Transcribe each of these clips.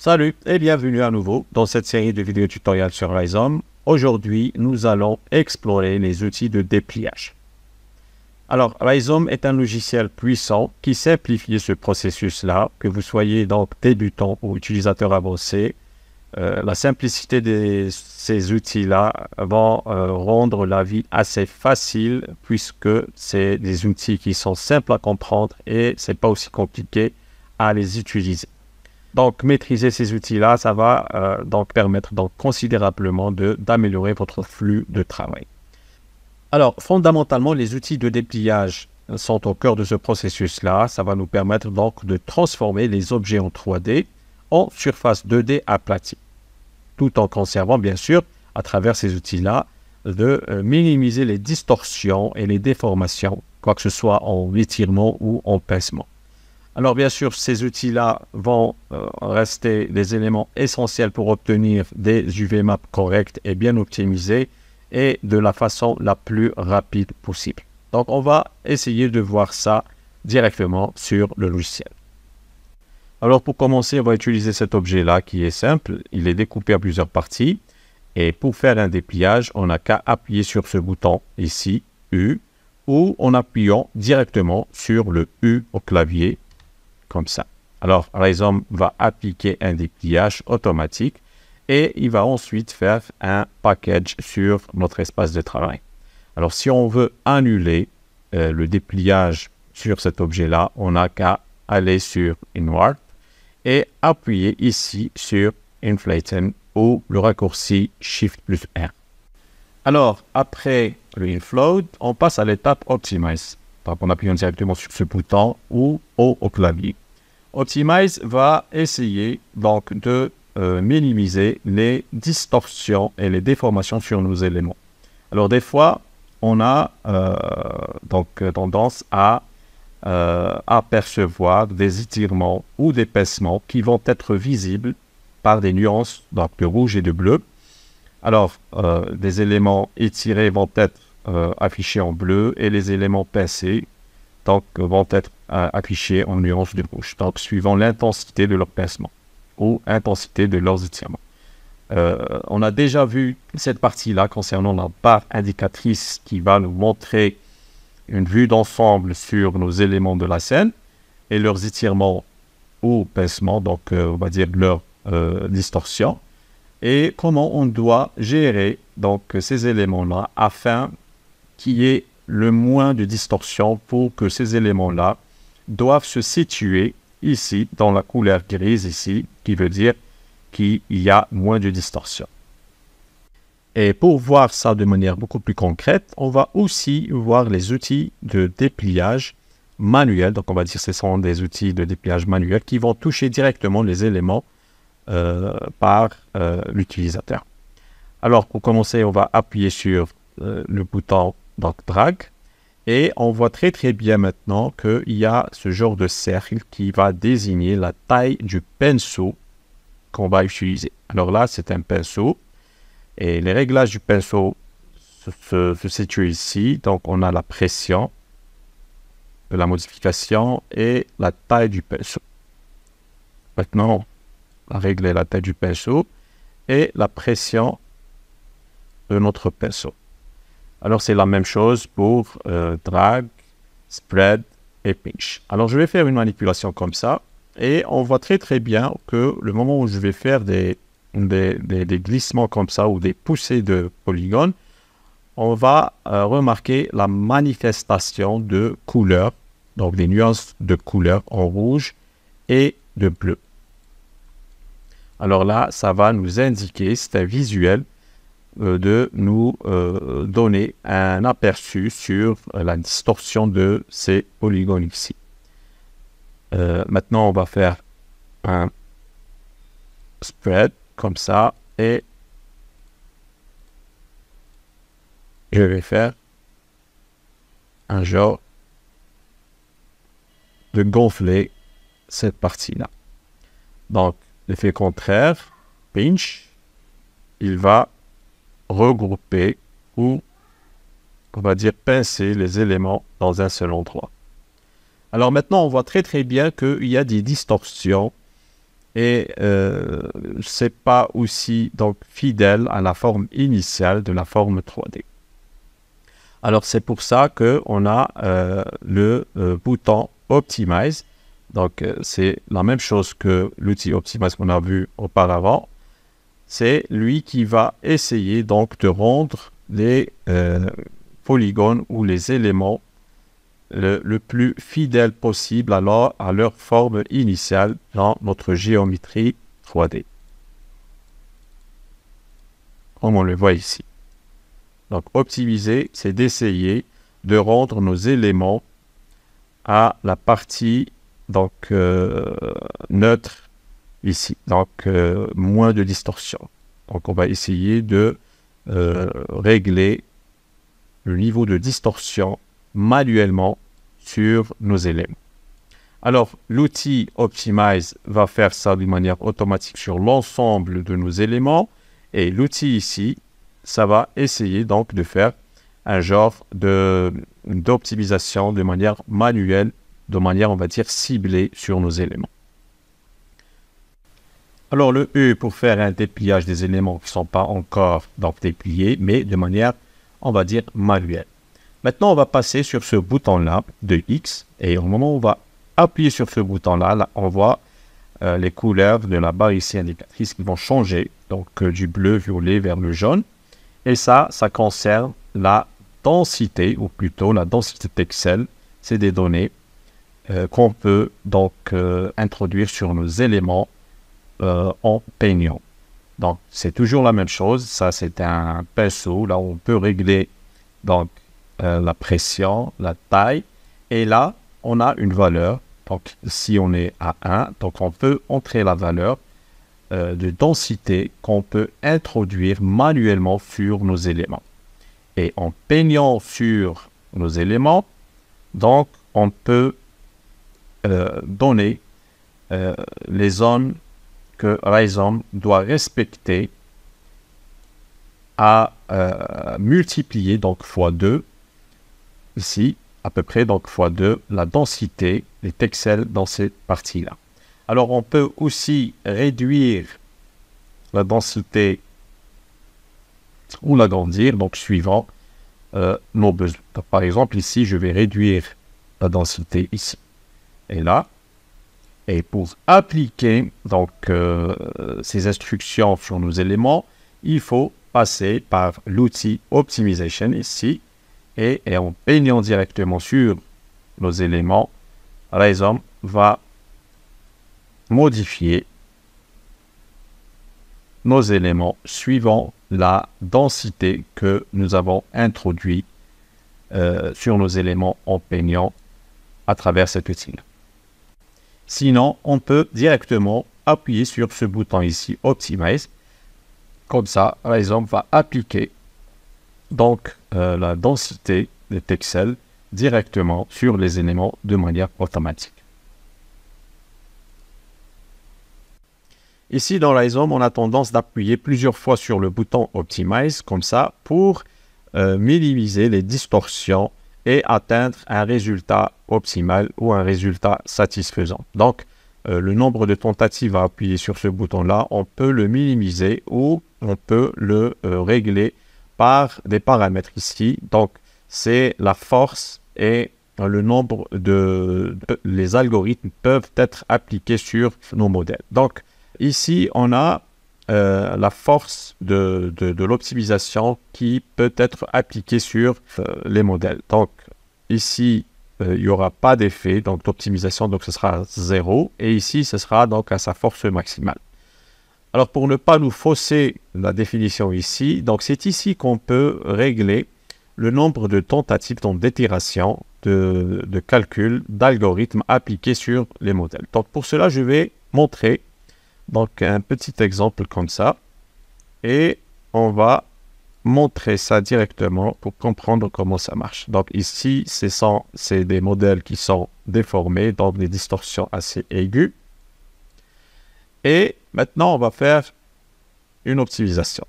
Salut et bienvenue à nouveau dans cette série de vidéos tutoriels sur Rhizome. Aujourd'hui, nous allons explorer les outils de dépliage. Alors, Rhizome est un logiciel puissant qui simplifie ce processus-là, que vous soyez donc débutant ou utilisateur avancé. La simplicité de ces outils-là vont rendre la vie assez facile puisque c'est des outils qui sont simples à comprendre et c'est pas aussi compliqué à les utiliser. Donc, maîtriser ces outils-là, ça va donc permettre considérablement d'améliorer votre flux de travail. Alors, fondamentalement, les outils de dépliage sont au cœur de ce processus-là. Ça va nous permettre donc de transformer les objets en 3D en surface 2D aplatie, tout en conservant, bien sûr, à travers ces outils-là, de minimiser les distorsions et les déformations, quoi que ce soit en étirement ou en pincement. Alors bien sûr, ces outils-là vont rester des éléments essentiels pour obtenir des UV-maps corrects et bien optimisés et de la façon la plus rapide possible. Donc on va essayer de voir ça directement sur le logiciel. Alors pour commencer, on va utiliser cet objet-là qui est simple. Il est découpé en plusieurs parties. Et pour faire un dépliage, on n'a qu'à appuyer sur ce bouton ici, U, ou en appuyant directement sur le U au clavier, comme ça. Alors, Rhizome va appliquer un dépliage automatique et il va ensuite faire un package sur notre espace de travail. Alors, si on veut annuler le dépliage sur cet objet-là, on n'a qu'à aller sur Inward et appuyer ici sur Inflaten ou le raccourci Shift plus R. Alors, après le Infloat, on passe à l'étape Optimize. Donc, en appuyant directement sur ce bouton ou au clavier. Optimize va essayer donc de minimiser les distorsions et les déformations sur nos éléments. Alors des fois, on a tendance à apercevoir des étirements ou des pincements qui vont être visibles par des nuances donc, de rouge et de bleu. Alors, des éléments étirés vont être affichés en bleu et les éléments pincés donc, vont être affichés en nuances de rouge, donc suivant l'intensité de leur pincement ou intensité de leurs étirements. On a déjà vu cette partie-là concernant la barre indicatrice qui va nous montrer une vue d'ensemble sur nos éléments de la scène et leurs étirements ou pincements, donc on va dire leur distorsion, et comment on doit gérer donc ces éléments-là afin qu'il y ait le moins de distorsion pour que ces éléments-là doivent se situer ici, dans la couleur grise ici, qui veut dire qu'il y a moins de distorsion. Et pour voir ça de manière beaucoup plus concrète, on va aussi voir les outils de dépliage manuel. Donc on va dire que ce sont des outils de dépliage manuel qui vont toucher directement les éléments par l'utilisateur. Alors pour commencer, on va appuyer sur le bouton donc drag et on voit très bien maintenant qu'il y a ce genre de cercle qui va désigner la taille du pinceau qu'on va utiliser. Alors là, c'est un pinceau et les réglages du pinceau se situent ici. Donc on a la pression de la modification et la taille du pinceau. Maintenant, on va régler la taille du pinceau et la pression de notre pinceau. Alors, c'est la même chose pour drag, spread et pinch. Alors, je vais faire une manipulation comme ça. Et on voit très bien que le moment où je vais faire des glissements comme ça ou des poussées de polygones, on va remarquer la manifestation de couleurs, donc des nuances de couleurs en rouge et de bleu. Alors là, ça va nous indiquer, c'est un visuel, de nous donner un aperçu sur la distorsion de ces polygones ici. Maintenant, on va faire un spread comme ça et je vais faire un genre de gonfler cette partie-là. Donc, l'effet contraire, pinch, il va regrouper ou on va dire pincer les éléments dans un seul endroit. Alors maintenant, on voit très bien qu'il y a des distorsions et c'est pas aussi donc fidèle à la forme initiale de la forme 3D. Alors c'est pour ça qu'on a le bouton Optimize. Donc c'est la même chose que l'outil Optimize qu'on a vu auparavant. C'est lui qui va essayer donc de rendre les polygones ou les éléments le plus fidèle possible à leur forme initiale dans notre géométrie 3D. Comme on le voit ici. Donc optimiser, c'est d'essayer de rendre nos éléments à la partie donc neutre ici. Donc moins de distorsion. Donc on va essayer de régler le niveau de distorsion manuellement sur nos éléments. Alors, l'outil Optimize va faire ça de manière automatique sur l'ensemble de nos éléments. Et l'outil ici, ça va essayer donc de faire un genre d'optimisation de manière manuelle, de manière, on va dire, ciblée sur nos éléments. Alors, le E pour faire un dépliage des éléments qui ne sont pas encore donc dépliés, mais de manière, on va dire, manuelle. Maintenant, on va passer sur ce bouton-là de X et au moment où on va appuyer sur ce bouton-là, là, on voit les couleurs de la barre ici indicatrice qui vont changer, donc du bleu, violet vers le jaune. Et ça concerne la densité, ou plutôt la densité pixels. C'est des données qu'on peut donc introduire sur nos éléments en peignant. Donc, c'est toujours la même chose. Ça, c'est un pinceau. Là, on peut régler donc la pression, la taille, et là, on a une valeur. Donc, si on est à 1, donc on peut entrer la valeur de densité qu'on peut introduire manuellement sur nos éléments. Et en peignant sur nos éléments, donc, on peut donner les zones que Rhizome doit respecter à multiplier, donc fois 2, ici, à peu près, donc fois 2, la densité des pixels dans cette partie-là. Alors, on peut aussi réduire la densité ou l'agrandir, donc suivant nos besoins. Donc, par exemple, ici, je vais réduire la densité ici et là. Et pour appliquer donc ces instructions sur nos éléments, il faut passer par l'outil Optimization ici. Et en peignant directement sur nos éléments, Rhizome va modifier nos éléments suivant la densité que nous avons introduite sur nos éléments en peignant à travers cet outil-là. Sinon, on peut directement appuyer sur ce bouton ici, Optimize. Comme ça, Rhizome va appliquer donc la densité des pixels directement sur les éléments de manière automatique. Ici, dans Rhizome, on a tendance d'appuyer plusieurs fois sur le bouton Optimize, comme ça, pour minimiser les distorsions et atteindre un résultat optimal ou un résultat satisfaisant. Donc, le nombre de tentatives à appuyer sur ce bouton-là, on peut le minimiser ou on peut le régler par des paramètres ici. Donc, c'est la force et le nombre les algorithmes peuvent être appliqués sur nos modèles. Donc, ici, on a la force de l'optimisation qui peut être appliquée sur les modèles. Donc, ici, il n'y aura pas d'effet d'optimisation, donc ce sera 0. Et ici, ce sera donc à sa force maximale. Alors, pour ne pas nous fausser la définition ici, donc c'est ici qu'on peut régler le nombre de tentatives d'itération, de calcul, d'algorithmes appliqués sur les modèles. Donc, pour cela, je vais montrer donc un petit exemple comme ça. Et on va montrer ça directement pour comprendre comment ça marche. Donc ici, c'est des modèles qui sont déformés, donc des distorsions assez aiguës. Et maintenant, on va faire une optimisation.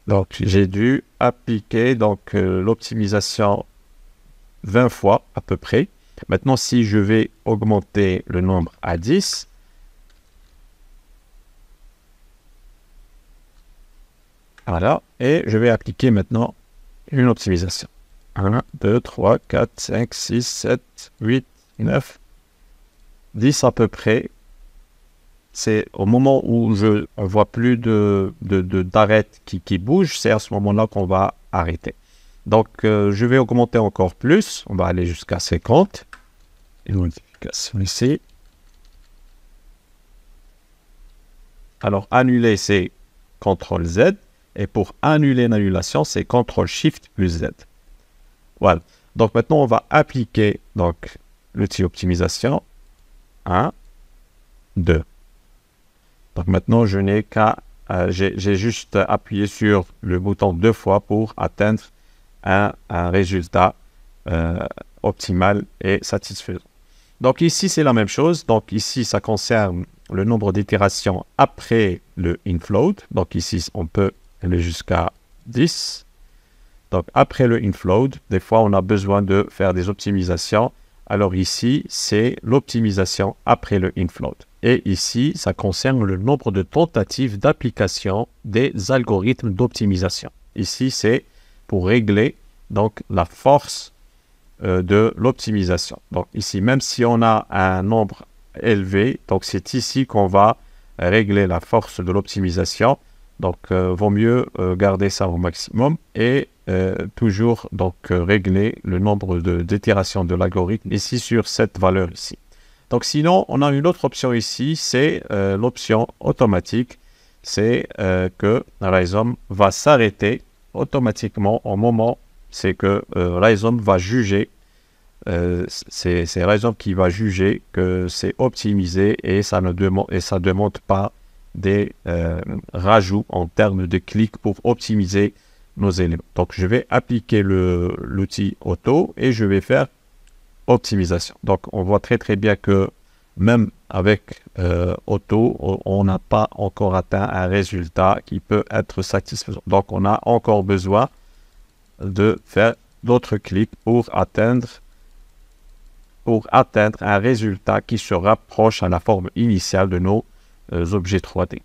Donc, j'ai dû appliquer l'optimisation 20 fois à peu près. Maintenant, si je vais augmenter le nombre à 10, voilà, et je vais appliquer maintenant une optimisation. 1, 2, 3, 4, 5, 6, 7, 8, 9, 10 à peu près. C'est au moment où je ne vois plus d'arête qui bouge, c'est à ce moment-là qu'on va arrêter. Donc, je vais augmenter encore plus. On va aller jusqu'à 50. Une modification ici. Alors, annuler, c'est CTRL Z. Et pour annuler l'annulation, c'est CTRL SHIFT plus Z. Voilà. Donc, maintenant, on va appliquer l'outil optimisation. 1, 2. Donc, maintenant, je n'ai qu'à... j'ai juste appuyé sur le bouton 2 fois pour atteindre un résultat optimal et satisfaisant. Donc ici, c'est la même chose. Donc ici, ça concerne le nombre d'itérations après le infloat. Donc ici, on peut aller jusqu'à 10. Donc après le infloat, des fois, on a besoin de faire des optimisations. Alors ici, c'est l'optimisation après le infloat. Et ici, ça concerne le nombre de tentatives d'application des algorithmes d'optimisation. Ici, c'est pour régler donc la force de l'optimisation. Donc ici, même si on a un nombre élevé, donc c'est ici qu'on va régler la force de l'optimisation. Donc vaut mieux garder ça au maximum et toujours donc régler le nombre d'itérations de l'algorithme ici sur cette valeur ici. Donc sinon, on a une autre option ici, c'est l'option automatique. C'est que Rhizome va s'arrêter automatiquement au moment, c'est que Rhizome va juger, c'est Rhizome qui va juger que c'est optimisé et ça ne demande pas des rajouts en termes de clics pour optimiser nos éléments. Donc je vais appliquer l'outil auto et je vais faire optimisation. Donc on voit très bien que même avec auto, on n'a pas encore atteint un résultat qui peut être satisfaisant. Donc on a encore besoin de faire d'autres clics pour atteindre un résultat qui se rapproche à la forme initiale de nos objets 3D.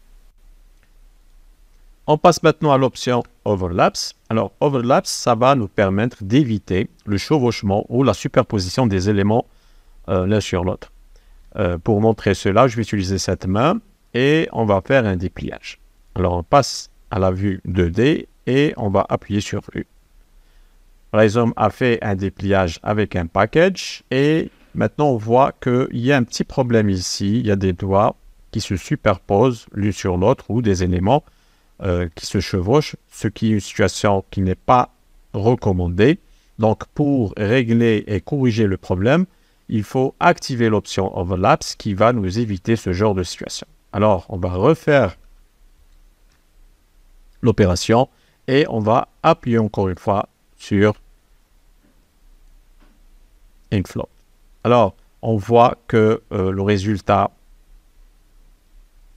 On passe maintenant à l'option Overlaps. Alors, Overlaps, ça va nous permettre d'éviter le chevauchement ou la superposition des éléments l'un sur l'autre. Pour montrer cela, je vais utiliser cette main et on va faire un dépliage. Alors, on passe à la vue 2D et on va appuyer sur U. Rhizome a fait un dépliage avec un package et maintenant on voit qu'il y a un petit problème ici. Il y a des doigts qui se superposent l'un sur l'autre ou des éléments qui se chevauchent, ce qui est une situation qui n'est pas recommandée. Donc, pour régler et corriger le problème, il faut activer l'option Overlaps qui va nous éviter ce genre de situation. Alors, on va refaire l'opération et on va appuyer encore une fois sur Infloat. Alors, on voit que le résultat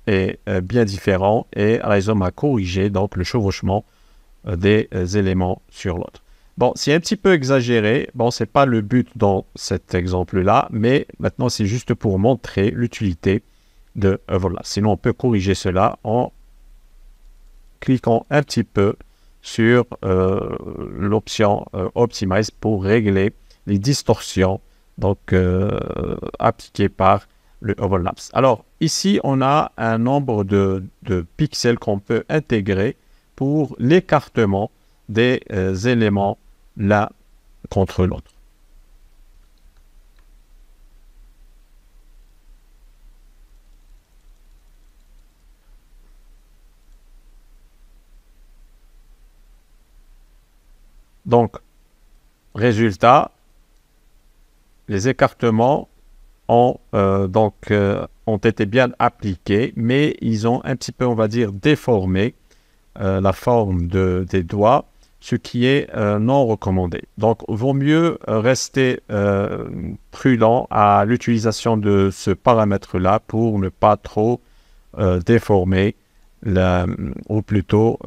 est bien différent et Rhizome a corrigé donc le chevauchement des éléments sur l'autre. Bon, c'est un petit peu exagéré. Bon, c'est pas le but dans cet exemple-là, mais maintenant, c'est juste pour montrer l'utilité de Overlap. Sinon, on peut corriger cela en cliquant un petit peu sur l'option Optimize pour régler les distorsions donc appliquées par le Overlaps. Alors, ici, on a un nombre de pixels qu'on peut intégrer pour l'écartement des éléments l'un contre l'autre. Donc, résultat, les écartements ont été bien appliqués, mais ils ont un petit peu, on va dire, déformé la forme des doigts, ce qui est non recommandé. Donc, il vaut mieux rester prudent à l'utilisation de ce paramètre-là pour ne pas trop déformer ou plutôt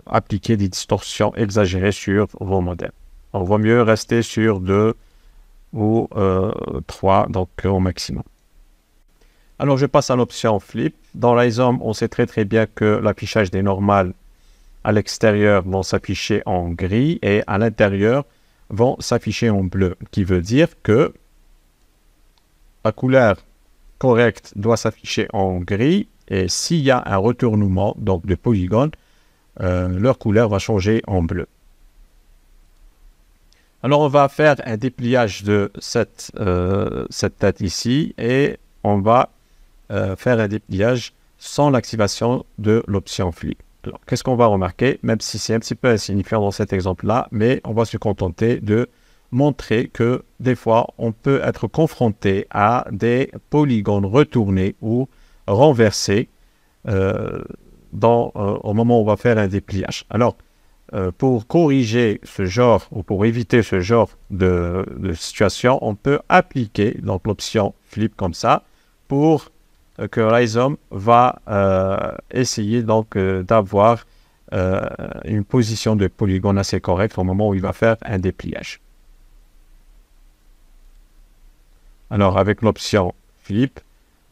appliquer des distorsions exagérées sur vos modèles. Il vaut mieux rester sur de ou 3 donc au maximum. Alors je passe à l'option flip. Dans Rhizome, on sait très très bien que l'affichage des normales à l'extérieur vont s'afficher en gris et à l'intérieur vont s'afficher en bleu, qui veut dire que la couleur correcte doit s'afficher en gris et s'il y a un retournement donc de polygone, leur couleur va changer en bleu. Alors on va faire un dépliage de cette tête ici et on va faire un dépliage sans l'activation de l'option flip. Alors, qu'est-ce qu'on va remarquer, même si c'est un petit peu insignifiant dans cet exemple-là, mais on va se contenter de montrer que des fois, on peut être confronté à des polygones retournés ou renversés au moment où on va faire un dépliage. Alors, pour corriger ce genre ou pour éviter ce genre de situation, on peut appliquer donc l'option flip comme ça pour que Rhizome va essayer donc d'avoir une position de polygone assez correcte au moment où il va faire un dépliage. Alors avec l'option flip,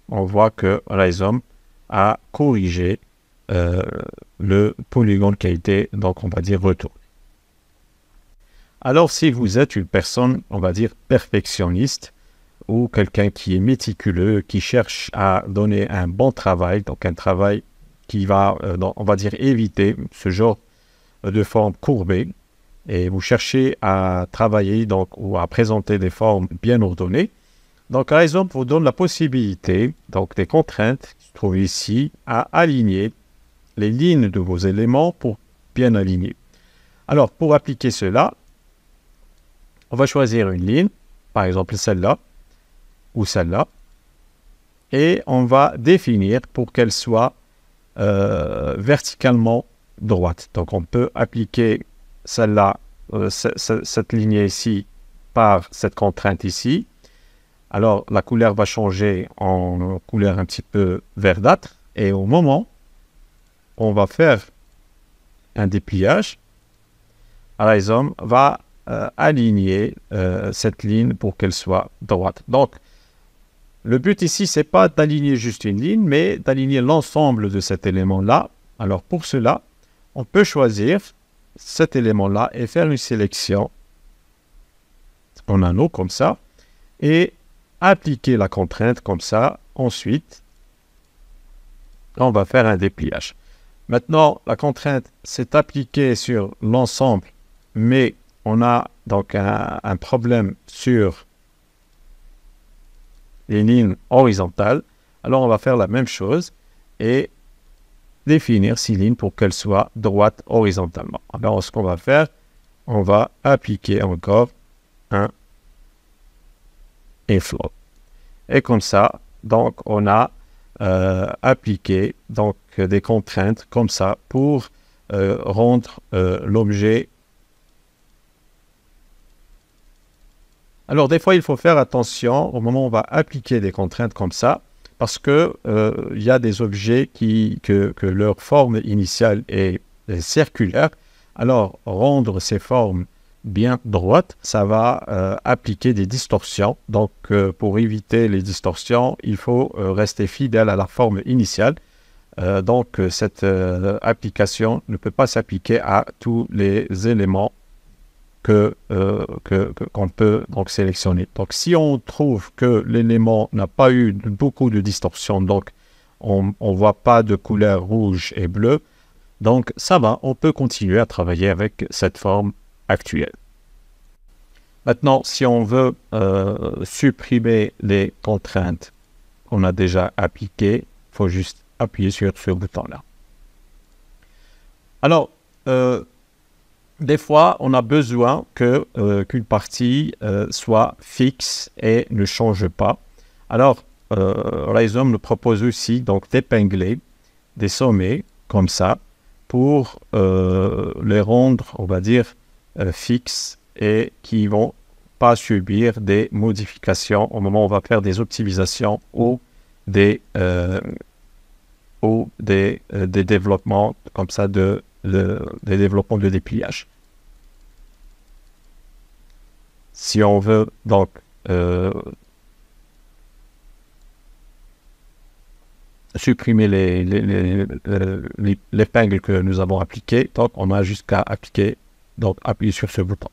on voit que Rhizome a corrigé le polygone qui a été, donc on va dire, retourné. Alors si vous êtes une personne, on va dire, perfectionniste, ou quelqu'un qui est méticuleux, qui cherche à donner un bon travail, donc un travail qui va, on va dire, éviter ce genre de forme courbée, et vous cherchez à travailler donc, ou à présenter des formes bien ordonnées. Donc, Rhizome vous donne la possibilité, donc des contraintes qui se trouvent ici, à aligner les lignes de vos éléments pour bien aligner. Alors, pour appliquer cela, on va choisir une ligne, par exemple celle-là, ou celle-là, et on va définir pour qu'elle soit verticalement droite. Donc on peut appliquer celle-là, cette ligne ici, par cette contrainte ici. Alors la couleur va changer en couleur un petit peu verdâtre, et au moment où on va faire un dépliage, Rhizome va aligner cette ligne pour qu'elle soit droite. Donc le but ici, ce n'est pas d'aligner juste une ligne, mais d'aligner l'ensemble de cet élément-là. Alors pour cela, on peut choisir cet élément-là et faire une sélection en anneau comme ça et appliquer la contrainte comme ça. Ensuite, on va faire un dépliage. Maintenant, la contrainte s'est appliquée sur l'ensemble, mais on a donc un problème sur les lignes horizontales. Alors on va faire la même chose et définir ces lignes pour qu'elles soient droites horizontalement. Alors ce qu'on va faire, on va appliquer encore un inflow. Et comme ça, donc on a appliqué donc des contraintes comme ça pour rendre l'objet. Alors, des fois, il faut faire attention au moment où on va appliquer des contraintes comme ça, parce que il y a des objets que leur forme initiale est circulaire. Alors, rendre ces formes bien droites, ça va appliquer des distorsions. Donc, pour éviter les distorsions, il faut rester fidèle à la forme initiale. Donc, cette application ne peut pas s'appliquer à tous les éléments qu'on peut donc sélectionner. Donc, si on trouve que l'élément n'a pas eu beaucoup de distorsion, donc on ne voit pas de couleur rouge et bleue, donc ça va, on peut continuer à travailler avec cette forme actuelle. Maintenant, si on veut supprimer les contraintes qu'on a déjà appliquées, il faut juste appuyer sur ce bouton-là. Alors, des fois, on a besoin qu'une partie soit fixe et ne change pas. Alors, Rhizome nous propose aussi donc d'épingler des sommets comme ça pour les rendre, on va dire, fixes et qui ne vont pas subir des modifications au moment où on va faire des optimisations ou des développements comme ça des développements de dépliage. Si on veut donc supprimer l'épingle que nous avons appliquée. Donc, on a jusqu'à appliquer, donc appuyer sur ce bouton.